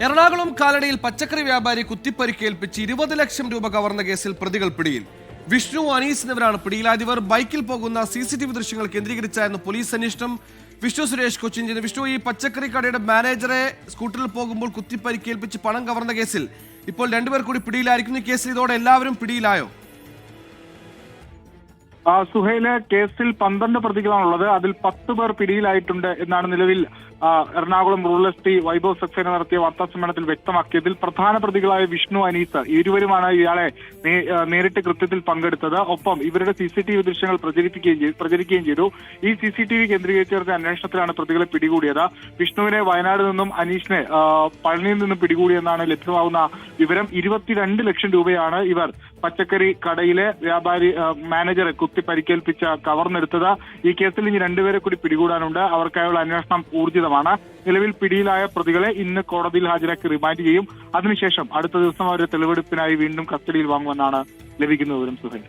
എറണാകുളം കാലടിയിൽ പച്ചക്കറി വ്യാപാരി കുത്തിപ്പരിക്കേൽപ്പിച്ച് 20 ലക്ഷം രൂപ കവർന്ന കേസിൽ പ്രതികൾ പിടിയിൽ. വിഷ്ണു, അനീസ് എന്നിവരാണ് പിടിയിലായവർ. ബൈക്കിൽ പോകുന്ന CCTV ദൃശ്യങ്ങൾ കേന്ദ്രീകരിച്ചായിരുന്നു പോലീസ് അന്വേഷണം. വിഷ്ണു സുരേഷ് കൊച്ചിൻ. വിഷ്ണു, ഈ പച്ചക്കറി കടയുടെ മാനേജറെ സ്കൂട്ടറിൽ പോകുമ്പോൾ കുത്തിപ്പരിക്കേൽപ്പിച്ച് പണം കവർന്ന കേസിൽ ഇപ്പോൾ 2 പേർ കൂടി പിടിയിലായിരിക്കുന്നു. ഈ കേസിൽ ഇതോടെ എല്ലാവരും പിടിയിലായോ? സുഹൈല്, കേസിൽ 12 പ്രതികളാണുള്ളത്. അതിൽ 10 പേർ പിടിയിലായിട്ടുണ്ട് എന്നാണ് നിലവിൽ എറണാകുളം റൂറൽ SP വൈഭവ് സക്സേന നടത്തിയ വാർത്താസമ്മേളനത്തിൽ വ്യക്തമാക്കിയതിൽ പ്രധാന പ്രതികളായ വിഷ്ണു, അനീസ് ഇരുവരുമാണ് ഇയാളെ നേരിട്ട് കൃത്യത്തിൽ പങ്കെടുത്തത്. ഒപ്പം ഇവരുടെ CCTV ദൃശ്യങ്ങൾ പ്രചരിക്കുകയും ചെയ്തു. ഈ CCTV കേന്ദ്രീകരിച്ച് നടത്തിയ അന്വേഷണത്തിലാണ് പ്രതികളെ പിടികൂടിയത്. വിഷ്ണുവിനെ വയനാട് നിന്നും അനീഷിനെ പഴനിയിൽ നിന്നും പിടികൂടിയെന്നാണ് ലഭ്യമാകുന്ന വിവരം. 22 ലക്ഷം രൂപയാണ് ഇവർ പച്ചക്കറി കടയിലെ വ്യാപാരി മാനേജറെ കുത്തി പരിക്കേൽപ്പിച്ച് കവർന്നെടുത്തത്. ഈ കേസിൽ ഇനി 2 പേരെ കൂടി പിടികൂടാനുണ്ട്. അവർക്കായുള്ള അന്വേഷണം ഊർജിതമാണ്. നിലവിൽ പിടിയിലായ പ്രതികളെ ഇന്ന് കോടതിയിൽ ഹാജരാക്കി റിമാൻഡ് ചെയ്യും. അതിനുശേഷം അടുത്ത ദിവസം അവരെ തെളിവെടുപ്പിനായി വീണ്ടും കസ്റ്റഡിയിൽ വാങ്ങുമെന്നാണ് ലഭിക്കുന്ന വിവരം. സുഹൈൽ.